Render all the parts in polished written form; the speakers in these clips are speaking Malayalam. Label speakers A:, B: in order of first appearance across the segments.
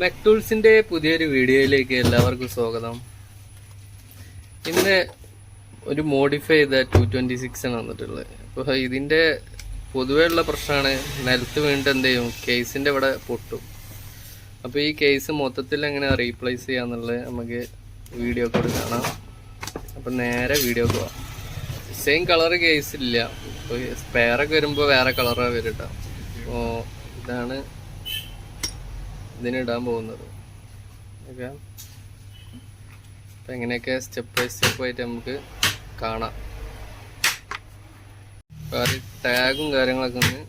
A: മെക്ടൂൾസിന്റെ പുതിയൊരു വീഡിയോയിലേക്ക് എല്ലാവർക്കും സ്വാഗതം. ഇന്ന് ഒരു മോഡിഫൈ ചെയ്ത 226 ആണ് വന്നിട്ടുള്ളത്. അപ്പോൾ ഇതിന്റെ പൊതുവേ ഉള്ള പ്രശ്നമാണ് നിലത്ത് വീണ്ടും എന്ത് ചെയ്യും, കേസിന്റെ ഇവിടെ പൊട്ടും. അപ്പോൾ ഈ കേസ് മൊത്തത്തിൽ എങ്ങനെ റീപ്ലേസ് ചെയ്യാന്നുള്ളത് നമുക്ക് വീഡിയോ കൂടെ കാണാം. അപ്പം നേരെ വീഡിയോ പോവാം. സെയിം കളർ കേസ് ഇല്ല, ഇപ്പോൾ സ്പെയറൊക്കെ വരുമ്പോൾ വേറെ കളറാണ് വരും കേട്ടോ. അപ്പോൾ ഇതാണ് ഇതിനിടാൻ പോകുന്നത്. ഓക്കെ, അപ്പം എങ്ങനെയൊക്കെ സ്റ്റെപ്പ് ബൈ സ്റ്റെപ്പ് ആയിട്ട് നമുക്ക് കാണാം. വേറെ ടാഗും കാര്യങ്ങളൊക്കെ ഒന്ന്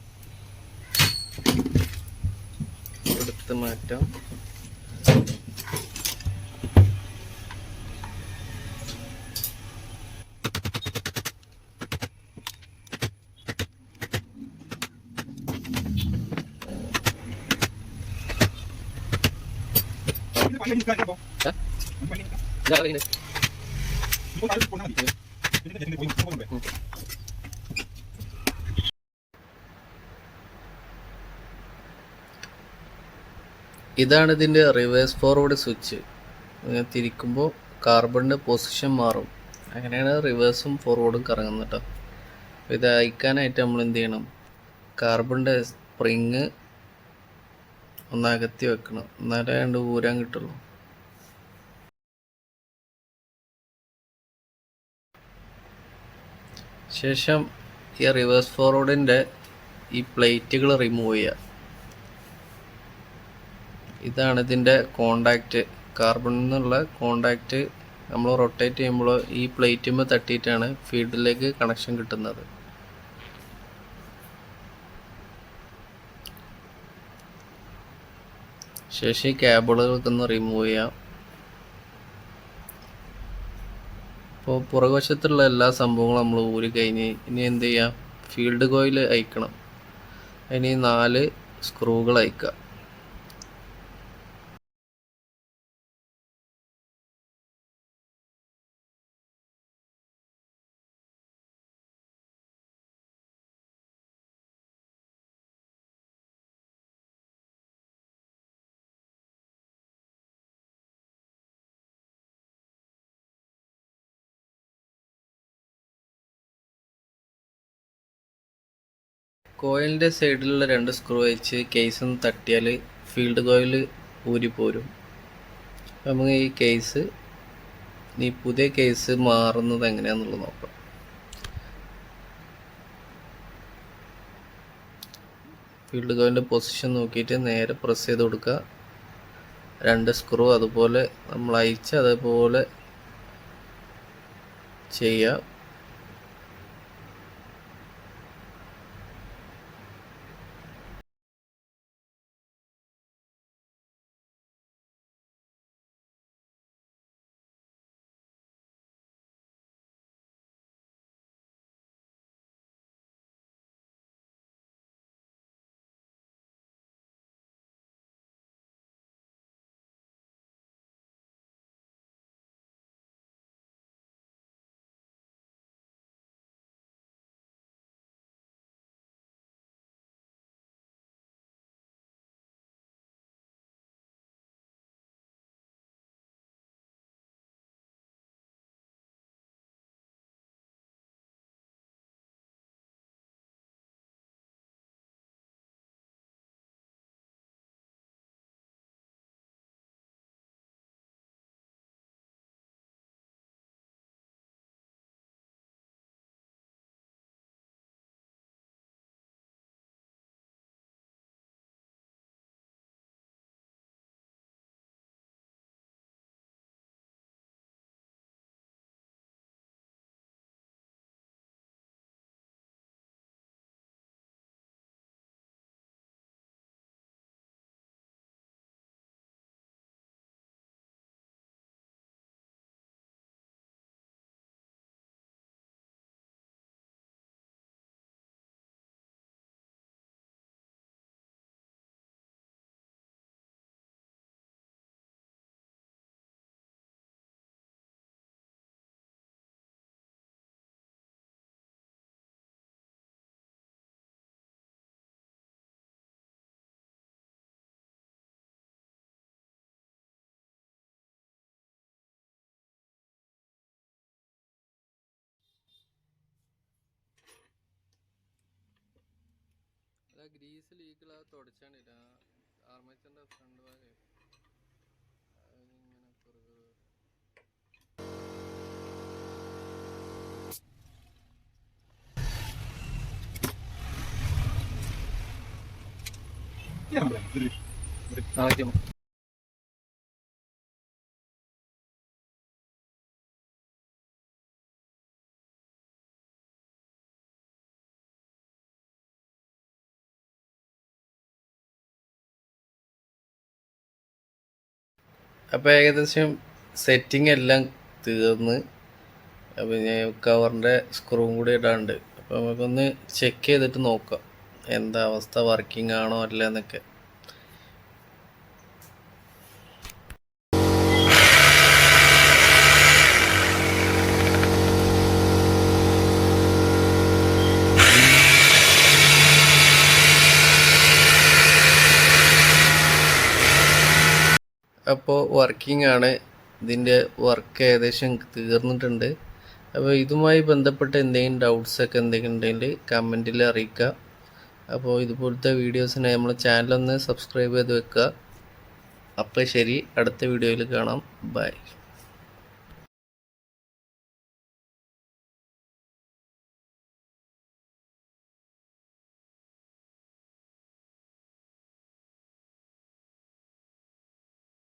A: എടുത്ത് മാറ്റാം. ഇതാണ് ഇതിൻ്റെ റിവേഴ്സ് ഫോർവേഡ് സ്വിച്ച്. തിരിക്കുമ്പോൾ കാർബണിൻ്റെ പൊസിഷൻ മാറും. അങ്ങനെയാണ് റിവേഴ്സും ഫോർവേഡും കറങ്ങുന്നത് കേട്ടോ. ഇത് അയക്കാനായിട്ട് നമ്മൾ എന്ത് ചെയ്യണം, കാർബണിൻ്റെ സ്പ്രിങ് ഒന്ന് അകത്തി വെക്കണം, എന്നാലേ കണ്ട് ഊരാൻ കിട്ടുള്ളൂ. ശേഷം ഈ റിവേഴ്സ് ഫോർവേഡിൻ്റെ ഈ പ്ലേറ്റുകൾ റിമൂവ് ചെയ്യുക. ഇതാണ് ഇതിൻ്റെ കോണ്ടാക്റ്റ്. കാർബണിൽ നിന്നുള്ള കോണ്ടാക്റ്റ് നമ്മൾ റൊട്ടേറ്റ് ചെയ്യുമ്പോൾ ഈ പ്ലേറ്റുമ്പോൾ തട്ടിയിട്ടാണ് ഫീൽഡിലേക്ക് കണക്ഷൻ കിട്ടുന്നത്. ശേഷം ഈ കേബിളുകൾക്കൊന്ന് റിമൂവ് ചെയ്യാം. അപ്പോൾ പുറകുവശത്തുള്ള എല്ലാ സംഭവങ്ങളും നമ്മൾ ഊരി കഴിഞ്ഞ് ഇനി എന്ത് ചെയ്യാം, ഫീൽഡ് കോയിൽ അയക്കണം. ഇനി 4 സ്ക്രൂകൾ അയക്കുക. കോയിലിൻ്റെ സൈഡിലുള്ള 2 സ്ക്രൂ വെച്ച് കേസ് ഒന്ന് തട്ടിയാൽ ഫീൽഡ് കോയിൽ ഊരിപ്പോരും. നമുക്ക് ഈ കേസ്, ഈ പുതിയ കേസ് മാറുന്നത് എങ്ങനെയാണെന്നുള്ളത് നോക്കാം. ഫീൽഡ് കോയിലിൻ്റെ പൊസിഷൻ നോക്കിയിട്ട് നേരെ പ്രസ് ചെയ്ത് കൊടുക്കുക. 2 സ്ക്രൂ അതുപോലെ നമ്മൾ അയച്ച് അതേപോലെ ചെയ്യുക. ഗ്രീസ് ലീക്കുള്ള തുടച്ചാണില്ല ആർമേച്ചറിന്റെ ഫ്രണ്ട് ഭാഗം ഇങ്ങനെ കുറവ് അപ്പോൾ ഏകദേശം സെറ്റിംഗ് എല്ലാം തീർന്ന് അപ്പോൾ ഞാൻ കവറിൻ്റെ സ്ക്രൂവും കൂടി ഇടാണ്ട് അപ്പോൾ നമുക്കൊന്ന് ചെക്ക് ചെയ്തിട്ട് നോക്കാം എന്താ അവസ്ഥ, വർക്കിംഗ് ആണോ അല്ല എന്നൊക്കെ. അപ്പോൾ വർക്കിംഗ് ആണ്, ഇതിൻ്റെ വർക്ക് ഏകദേശം തീർന്നിട്ടുണ്ട്. അപ്പോൾ ഇതുമായി ബന്ധപ്പെട്ട എന്തെങ്കിലും ഡൗട്ട്സൊക്കെ എന്തെങ്കിലും ഉണ്ടെങ്കിൽ കമൻറ്റിൽ അറിയിക്കുക. അപ്പോൾ ഇതുപോലത്തെ വീഡിയോസിനെ നമ്മുടെ ചാനലൊന്ന് സബ്സ്ക്രൈബ് ചെയ്ത് വെക്കുക. അപ്പോൾ ശരി, അടുത്ത വീഡിയോയിൽ കാണാം. ബൈ.